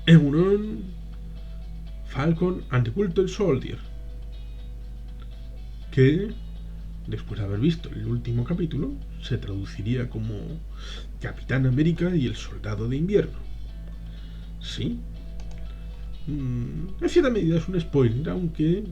Euron, Falcon and the Winter Soldier, que después de haber visto el último capítulo se traduciría como Capitán América y el Soldado de Invierno. Sí, en cierta medida es un spoiler, aunque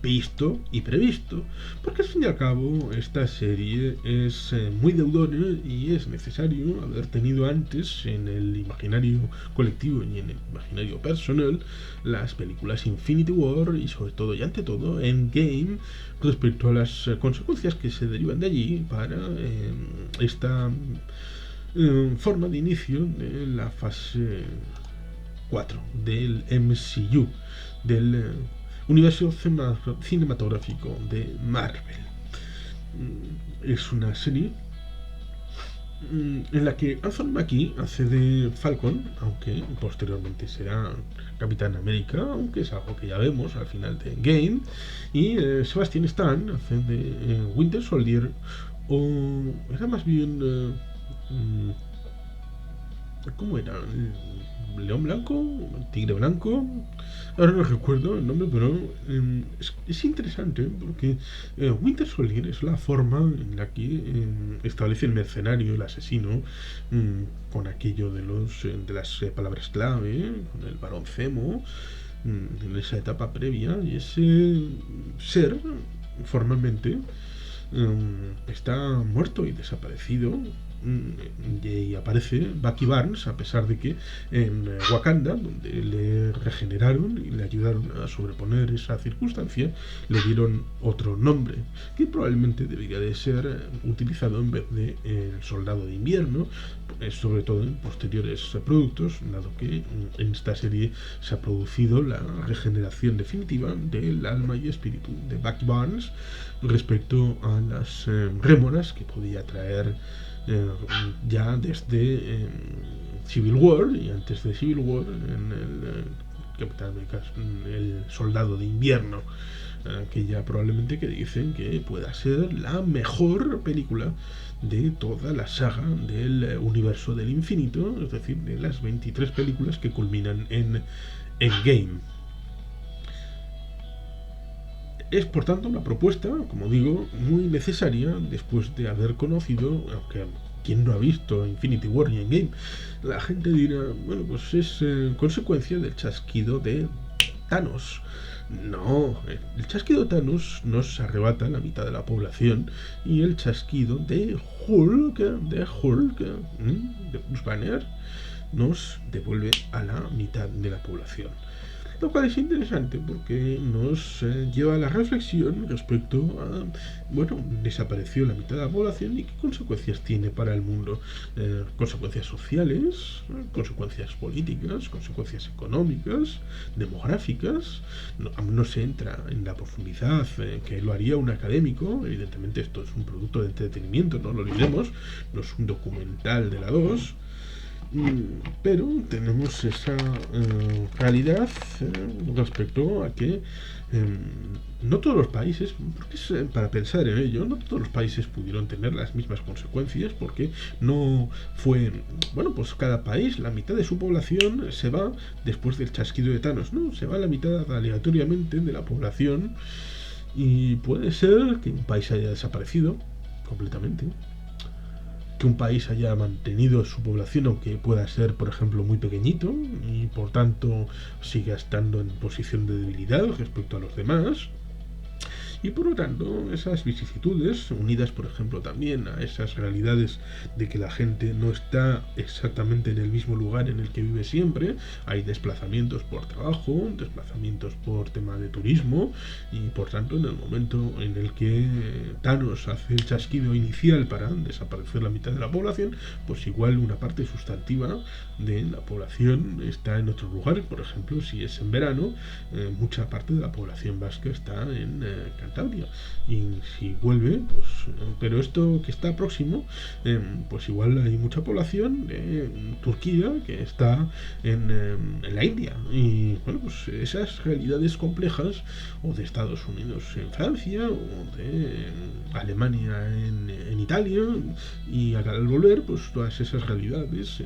visto y previsto, porque al fin y al cabo esta serie es muy deudora y es necesario haber tenido antes en el imaginario colectivo y en el imaginario personal las películas Infinity War y sobre todo y ante todo Endgame respecto a las consecuencias que se derivan de allí para esta forma de inicio de la fase 4 del MCU, del universo cinematográfico de Marvel. Es una serie en la que Anthony Mackie hace de Falcon, aunque posteriormente será Capitán América, aunque es algo que ya vemos al final de Endgame, y Sebastian Stan hace de Winter Soldier, o era más bien ¿cómo era? ¿León Blanco? ¿Tigre Blanco? Ahora no recuerdo el nombre, pero es interesante porque Winter Soldier es la forma en la que establece el mercenario, el asesino, con aquello de las palabras clave, con el Barón Zemo, en esa etapa previa, y ese ser formalmente está muerto y desaparecido, y aparece Bucky Barnes, a pesar de que en Wakanda, donde le regeneraron y le ayudaron a sobreponer esa circunstancia, le dieron otro nombre que probablemente debería de ser utilizado en vez de el Soldado de Invierno, sobre todo en posteriores productos, dado que en esta serie se ha producido la regeneración definitiva del alma y espíritu de Bucky Barnes respecto a las rémoras que podía traer ya desde Civil War y antes de Civil War en el Capitán América, el Soldado de Invierno, que ya probablemente que dicen que pueda ser la mejor película de toda la saga del universo del infinito, es decir, de las 23 películas que culminan en Endgame. Es por tanto una propuesta, como digo, muy necesaria después de haber conocido, aunque quien no ha visto Infinity War y Endgame, la gente dirá, bueno, pues es consecuencia del chasquido de Thanos. No, el chasquido de Thanos nos arrebata la mitad de la población y el chasquido de Hulk, de Bruce Banner, nos devuelve a la mitad de la población. Lo cual es interesante porque nos lleva a la reflexión respecto a, bueno, desapareció la mitad de la población y qué consecuencias tiene para el mundo. Consecuencias sociales, consecuencias políticas, consecuencias económicas, demográficas. No se entra en la profundidad que lo haría un académico. Evidentemente esto es un producto de entretenimiento, no lo olvidemos, no es un documental de la 2. Pero tenemos esa realidad respecto a que no todos los países, porque es para pensar en ello, no todos los países pudieron tener las mismas consecuencias, porque no fue, bueno, pues cada país, la mitad de su población se va después del chasquido de Thanos, ¿no? Se va la mitad aleatoriamente de la población y puede ser que un país haya desaparecido completamente, que un país haya mantenido su población, aunque pueda ser, por ejemplo, muy pequeñito, y por tanto siga estando en posición de debilidad respecto a los demás. Y por lo tanto, esas vicisitudes, unidas por ejemplo también a esas realidades de que la gente no está exactamente en el mismo lugar en el que vive siempre, hay desplazamientos por trabajo, desplazamientos por tema de turismo, y por tanto en el momento en el que Thanos hace el chasquido inicial para desaparecer la mitad de la población, pues igual una parte sustantiva de la población está en otro lugar. Por ejemplo, si es en verano, mucha parte de la población vasca está en Cantabria, y si vuelve, pues pero esto que está próximo, pues igual hay mucha población de Turquía que está en la India, y bueno, pues esas realidades complejas, o de Estados Unidos en Francia, o de Alemania en Italia, y al volver, pues todas esas realidades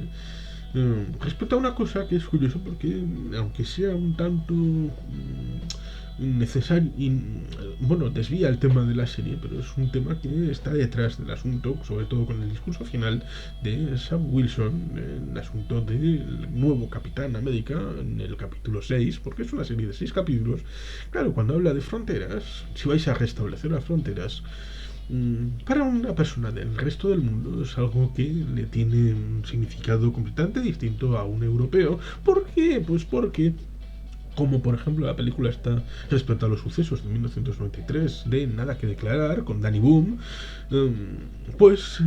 Respecto a una cosa que es curioso porque, aunque sea un tanto necesario, bueno, desvía el tema de la serie, pero es un tema que está detrás del asunto, sobre todo con el discurso final de Sam Wilson, el asunto del nuevo Capitán América en el capítulo 6, porque es una serie de 6 capítulos. Claro, cuando habla de fronteras, si vais a restablecer las fronteras, para una persona del resto del mundo es algo que le tiene un significado completamente distinto a un europeo. ¿Por qué? Pues porque, como por ejemplo la película está respecto a los sucesos de 1993 de Nada que declarar con Danny Boom, pues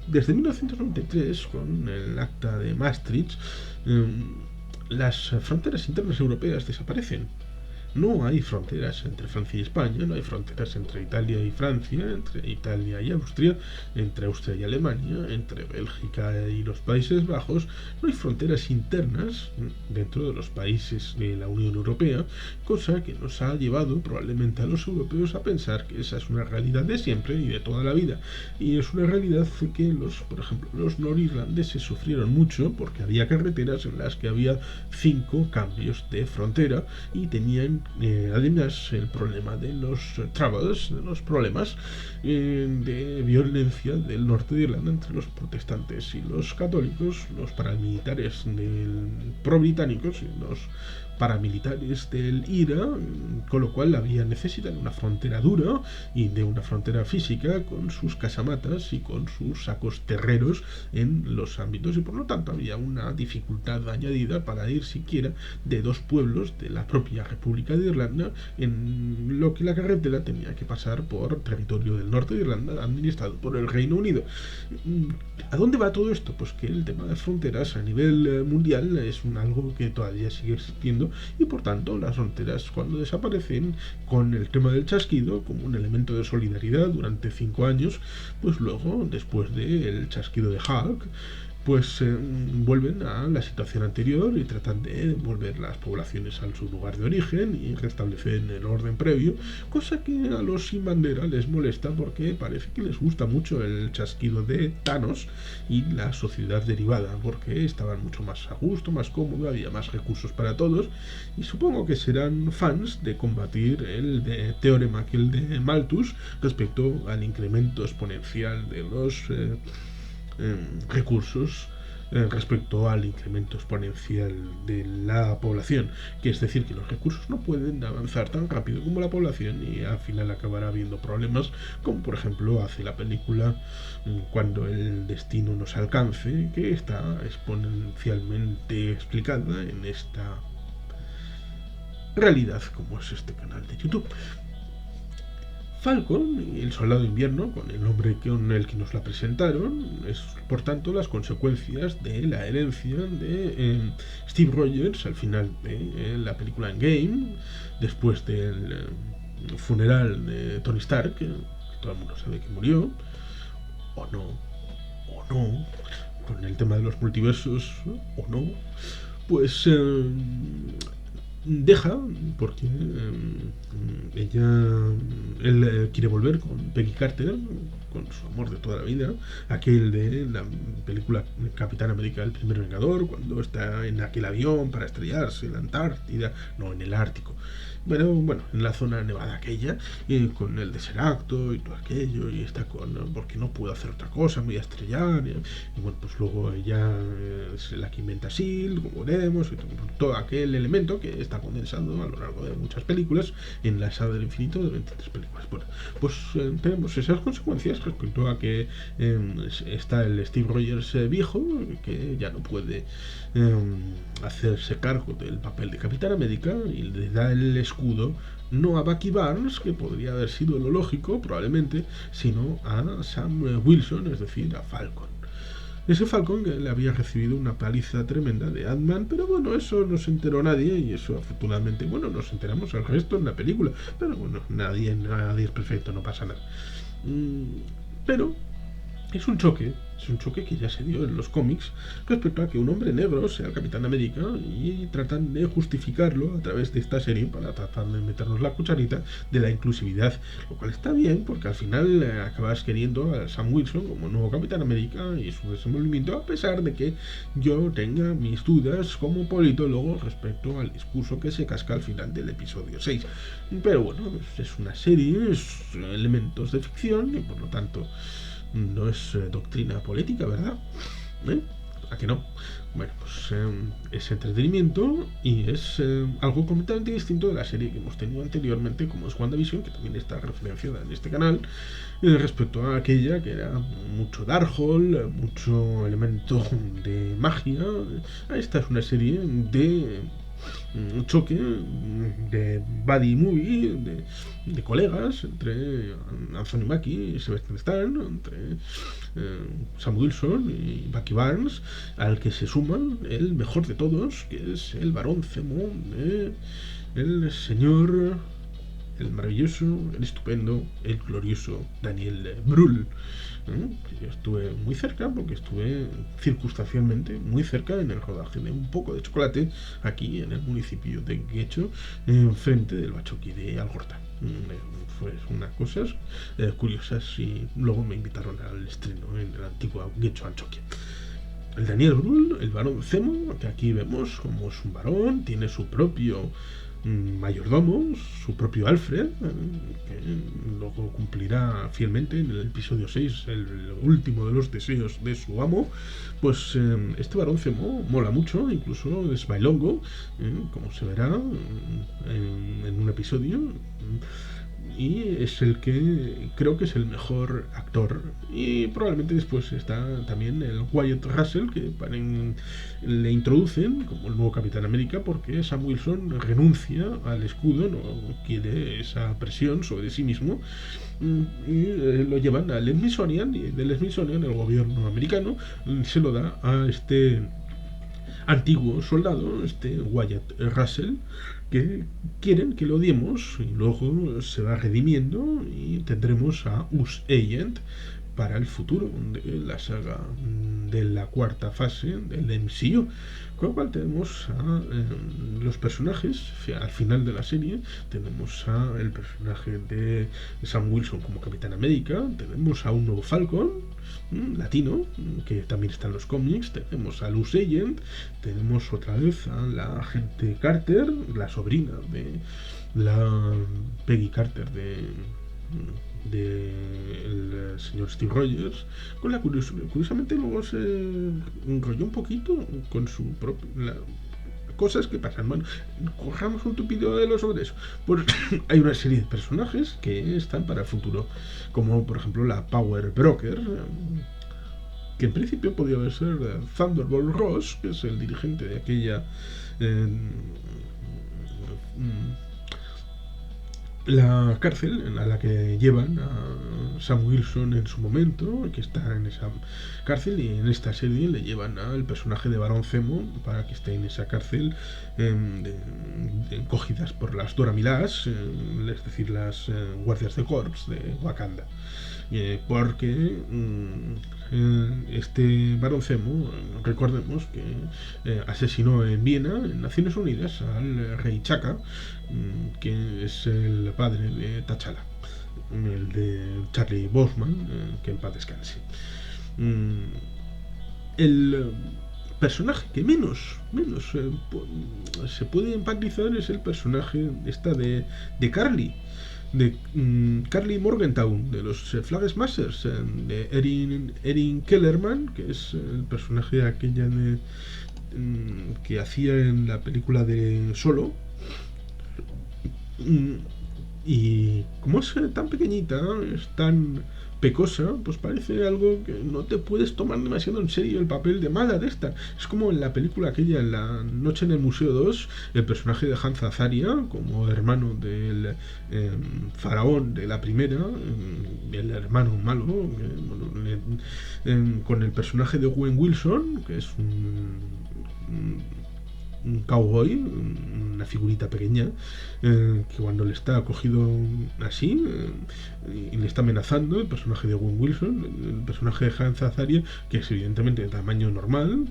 desde 1993 con el acta de Maastricht, las fronteras internas europeas desaparecen. No hay fronteras entre Francia y España, no hay fronteras entre Italia y Francia, entre Italia y Austria, entre Austria y Alemania, entre Bélgica y los Países Bajos. No hay fronteras internas dentro de los países de la Unión Europea, cosa que nos ha llevado probablemente a los europeos a pensar que esa es una realidad de siempre y de toda la vida. Y es una realidad que por ejemplo, los norirlandeses sufrieron mucho porque había carreteras en las que había 5 cambios de frontera y tenían además el problema de los troubles, de los problemas de violencia del norte de Irlanda entre los protestantes y los católicos, los paramilitares pro-británicos y los paramilitares del IRA, con lo cual había necesidad de una frontera dura y de una frontera física con sus casamatas y con sus sacos terreros en los ámbitos, y por lo tanto había una dificultad añadida para ir siquiera de 2 pueblos de la propia República de Irlanda, en lo que la carretera tenía que pasar por territorio del norte de Irlanda administrado por el Reino Unido. ¿A dónde va todo esto? Pues que el tema de las fronteras a nivel mundial es algo que todavía sigue existiendo, y por tanto las fronteras, cuando desaparecen con el tema del chasquido como un elemento de solidaridad durante 5 años, pues luego, después del chasquido de Hulk, pues vuelven a la situación anterior y tratan de volver las poblaciones a su lugar de origen y restablecer el orden previo, cosa que a los sin bandera les molesta porque parece que les gusta mucho el chasquido de Thanos y la sociedad derivada, porque estaban mucho más a gusto, más cómodo, había más recursos para todos, y supongo que serán fans de combatir el teorema aquel de Malthus respecto al incremento exponencial de los recursos respecto al incremento exponencial de la población, que es decir, que los recursos no pueden avanzar tan rápido como la población y al final acabará habiendo problemas, como por ejemplo hace la película Cuando el destino nos alcance, que está exponencialmente explicada en esta realidad como es este canal de YouTube. Falcon y el Soldado de Invierno, con el nombre con el que nos la presentaron, es por tanto las consecuencias de la herencia de Steve Rogers al final de la película Endgame, después del funeral de Tony Stark, que todo el mundo sabe que murió, o no, con el tema de los multiversos, o no, pues deja porque él quiere volver con Peggy Carter, con su amor de toda la vida, aquel de la película Capitán América el primer Vengador, cuando está en aquel avión para estrellarse en la Antártida, no, en el Ártico, bueno, en la zona nevada aquella, con el deseracto y todo aquello, y está porque no puedo hacer otra cosa, me voy a estrellar, y bueno, pues luego ella es la que inventa SHIELD, como veremos, y todo aquel elemento que está condensado a lo largo de muchas películas en la saga del infinito de 23 películas. Bueno, pues tenemos esas consecuencias respecto a que está el Steve Rogers viejo, que ya no puede hacerse cargo del papel de Capitán América, y le da el escudo no a Bucky Barnes, que podría haber sido lo lógico probablemente, sino a Sam Wilson, es decir, a Falcon. Ese Falcon que le había recibido una paliza tremenda de Ant-Man, pero bueno, eso no se enteró nadie, y eso afortunadamente, bueno, nos enteramos el resto en la película, pero bueno, nadie es perfecto, no pasa nada. Pero Es un choque que ya se dio en los cómics respecto a que un hombre negro sea el Capitán América y tratan de justificarlo a través de esta serie para tratar de meternos la cucharita de la inclusividad, lo cual está bien porque al final acabas queriendo a Sam Wilson como nuevo Capitán América y su desenvolvimiento, a pesar de que yo tenga mis dudas como politólogo respecto al discurso que se casca al final del episodio 6. Pero bueno, es una serie, es elementos de ficción y por lo tanto no es doctrina política, ¿verdad? ¿Eh? ¿A que no? Bueno, pues es entretenimiento y es algo completamente distinto de la serie que hemos tenido anteriormente, como es WandaVision, que también está referenciada en este canal, respecto a aquella que era mucho Darkhold, mucho elemento de magia. Esta es una serie de un choque de buddy movie, de colegas entre Anthony Mackie y Sebastian Stan, entre Sam Wilson y Bucky Barnes, al que se suma el mejor de todos, que es el Barón Zemo, el señor, el maravilloso, el estupendo, el glorioso Daniel Brühl. Yo estuve muy cerca, porque estuve circunstancialmente muy cerca en el rodaje de Un poco de chocolate, aquí en el municipio de Guecho, frente del Bachoqui de Algorta. Fue unas cosas curiosas y luego me invitaron al estreno en el antiguo Guecho Anchoquia. El Daniel Brühl, el varón Zemo, que aquí vemos como es un varón, tiene su propio mayordomo, su propio Alfred, que luego cumplirá fielmente en el episodio 6 el último de los deseos de su amo. Pues este varón Zemo mola mucho, incluso es bailongo, como se verá en un episodio, y es el que creo que es el mejor actor. Y probablemente después está también el Wyatt Russell, que le introducen como el nuevo Capitán América porque Sam Wilson renuncia al escudo, no quiere esa presión sobre sí mismo, y lo llevan al Smithsonian, y del Smithsonian el gobierno americano se lo da a este antiguo soldado, este Wyatt Russell, que quieren que lo odiemos, y luego se va redimiendo y tendremos a Us Agent para el futuro de la saga de la cuarta fase del MCU. Con lo cual tenemos a los personajes al final de la serie. Tenemos a el personaje de Sam Wilson como Capitán América, tenemos a un nuevo Falcon latino, que también está en los cómics, tenemos a Luz Agent, tenemos otra vez a la agente Carter, la sobrina de la Peggy Carter del señor Steve Rogers, con la curiosamente luego se enrolló un poquito con su propia cosas que pasan. Bueno, cojamos un tupido de lo sobre eso. Pues hay una serie de personajes que están para el futuro, como por ejemplo la Power Broker, que en principio podría ser Thunderbolt Ross, que es el dirigente de aquella la cárcel a la que llevan a Sam Wilson en su momento, que está en esa cárcel, y en esta serie le llevan al personaje de Barón Zemo para que esté en esa cárcel, cogidas por las Dora Milaje, es decir, las guardias de corps de Wakanda. Porque este Barón Zemo, recordemos que asesinó en Viena, en Naciones Unidas, al rey Chaka, que es el padre de T'Challa, el de Charlie Boseman, que en paz descanse. El personaje que menos se puede empatizar es el personaje de Carly, de Carly Morgenthau, de los Flag Smashers, de Erin Kellerman, que es el personaje de aquella que hacía en la película de Solo. Y como es tan pequeñita, es tan pecosa, pues parece algo que no te puedes tomar demasiado en serio el papel de mala de esta. Es como en la película aquella, en La Noche en el Museo 2, el personaje de Hansa Azaria, como hermano del faraón de la primera, el hermano malo, con el personaje de Owen Wilson, que es un un cowboy, una figurita pequeña, que cuando le está cogido así y le está amenazando, el personaje de Owen Wilson, el personaje de Hank Azaria, que es evidentemente de tamaño normal,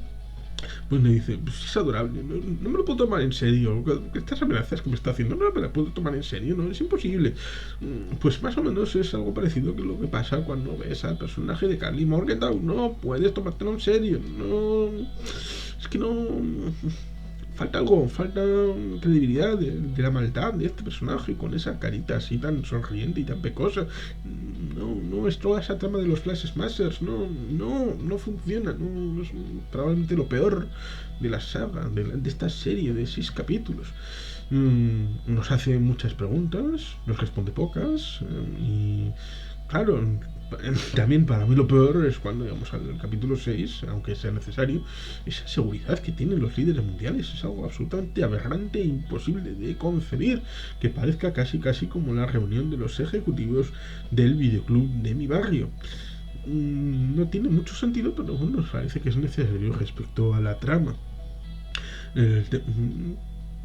pues me dice, pues es adorable, no me lo puedo tomar en serio, estas amenazas que me está haciendo no me las puedo tomar en serio, no, es imposible. Pues más o menos es algo parecido que lo que pasa cuando ves al personaje de Carly Morgenthau, no puedes tomártelo en serio, no, es que no... Falta algo, falta credibilidad de la maldad de este personaje con esa carita así tan sonriente y tan pecosa. No es toda esa trama de los Flash Smashers, no funciona, no es probablemente lo peor de la saga, de esta serie de 6 capítulos. Nos hace muchas preguntas, nos responde pocas y claro, también para mí lo peor es cuando llegamos al capítulo 6, aunque sea necesario, esa seguridad que tienen los líderes mundiales es algo absolutamente aberrante e imposible de concebir, que parezca casi como la reunión de los ejecutivos del videoclub de mi barrio. No tiene mucho sentido, pero bueno, parece que es necesario respecto a la trama.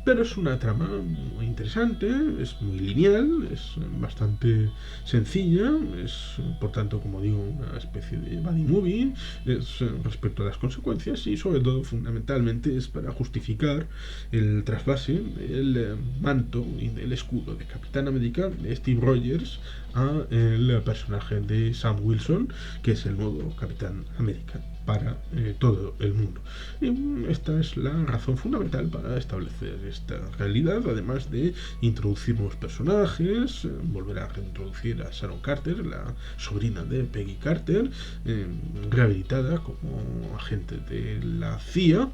Pero es una trama muy interesante, es muy lineal, es bastante sencilla, es por tanto, como digo, una especie de buddy movie, es respecto a las consecuencias y sobre todo, fundamentalmente, es para justificar el trasvase del manto y del escudo de Capitán América de Steve Rogers a el personaje de Sam Wilson, que es el nuevo Capitán América para todo el mundo. Y esta es la razón fundamental para establecer esta realidad, además de introducir nuevos personajes, volver a reintroducir a Sharon Carter, la sobrina de Peggy Carter, rehabilitada como agente de la CIA,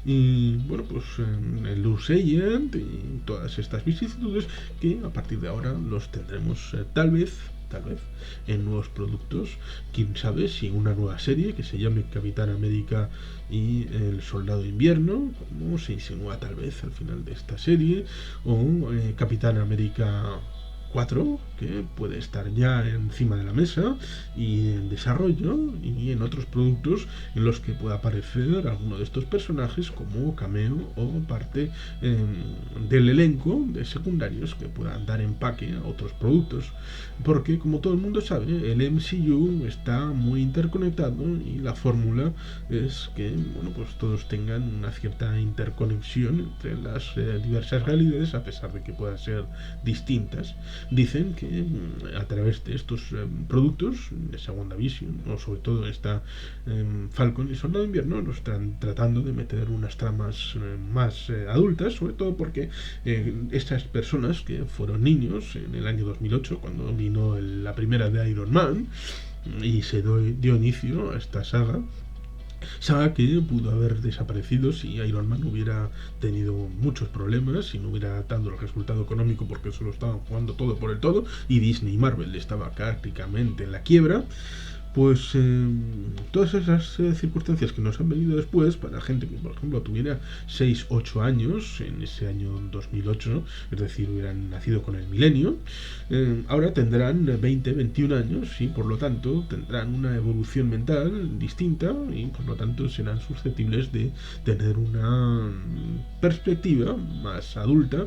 y bueno, pues el Loose Agent y todas estas vicisitudes que a partir de ahora los tendremos tal vez en nuevos productos, quién sabe si una nueva serie que se llame Capitán América y el Soldado de Invierno, como se insinúa tal vez al final de esta serie, o Capitán América 4, que puede estar ya encima de la mesa y en desarrollo, y en otros productos en los que pueda aparecer alguno de estos personajes como cameo o parte del elenco de secundarios que puedan dar empaque a otros productos, porque como todo el mundo sabe, el MCU está muy interconectado y la fórmula es que bueno, pues todos tengan una cierta interconexión entre las diversas realidades, a pesar de que puedan ser distintas. Dicen que a través de estos productos, de esa WandaVision, o sobre todo esta Falcon y Soldado de Invierno, nos están tratando de meter unas tramas más adultas, sobre todo porque estas personas que fueron niños en el año 2008, cuando vino la primera de Iron Man, y se dio inicio a esta saga que pudo haber desaparecido si Iron Man hubiera tenido muchos problemas y no hubiera dado el resultado económico, porque solo estaban jugando todo por el todo y Disney y Marvel estaba prácticamente en la quiebra. Pues todas esas circunstancias que nos han venido después, para gente que por ejemplo tuviera 6, 8 años en ese año 2008, es decir, hubieran nacido con el milenio, ahora tendrán 20, 21 años y por lo tanto tendrán una evolución mental distinta y por lo tanto serán susceptibles de tener una perspectiva más adulta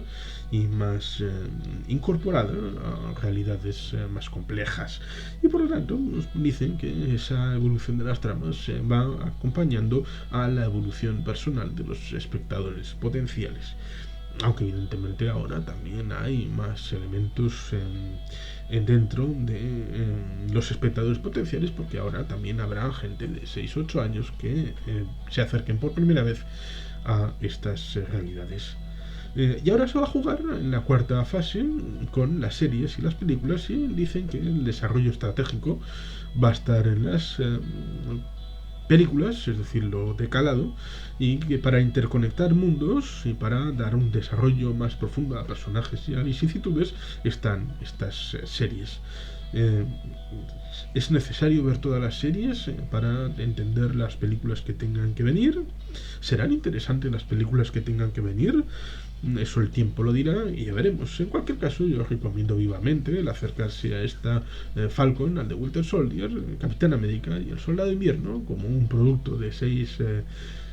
y más incorporada a realidades más complejas, y por lo tanto nos dicen que esa evolución de las tramas se va acompañando a la evolución personal de los espectadores potenciales, aunque evidentemente ahora también hay más elementos dentro de los espectadores potenciales, porque ahora también habrá gente de 6-8 años que se acerquen por primera vez a estas realidades. Y ahora se va a jugar en la cuarta fase con las series y las películas, y dicen que el desarrollo estratégico va a estar en las películas, es decir, lo de calado, y que para interconectar mundos y para dar un desarrollo más profundo a personajes y a vicisitudes están estas series. Es necesario ver todas las series para entender las películas que tengan que venir. ¿Serán interesantes las películas que tengan que venir? Eso el tiempo lo dirá y ya veremos. En cualquier caso, yo os recomiendo vivamente el acercarse a esta Falcon, al de Winter Soldier, Capitán América y el Soldado de Invierno como un producto de 6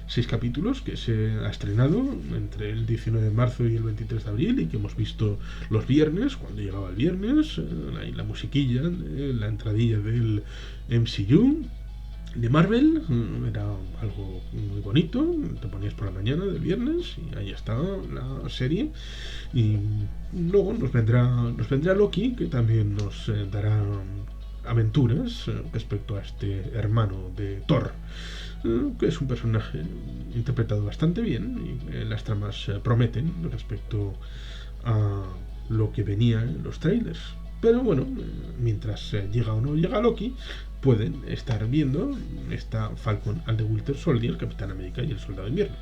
6 capítulos que se ha estrenado entre el 19 de marzo y el 23 de abril y que hemos visto los viernes, cuando llegaba el viernes, la musiquilla, la entradilla del MCU de Marvel, era algo muy bonito, te ponías por la mañana del viernes y ahí está la serie. Y luego nos vendrá Loki, que también nos dará aventuras respecto a este hermano de Thor, que es un personaje interpretado bastante bien y las tramas prometen respecto a lo que venía en los trailers. Pero bueno, mientras llega o no llega Loki, pueden estar viendo esta Falcon and the Winter Soldier, Capitán América y el Soldado de Invierno.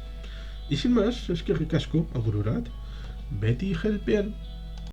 Y sin más, es que ricasco, agururat, Betty Helpian.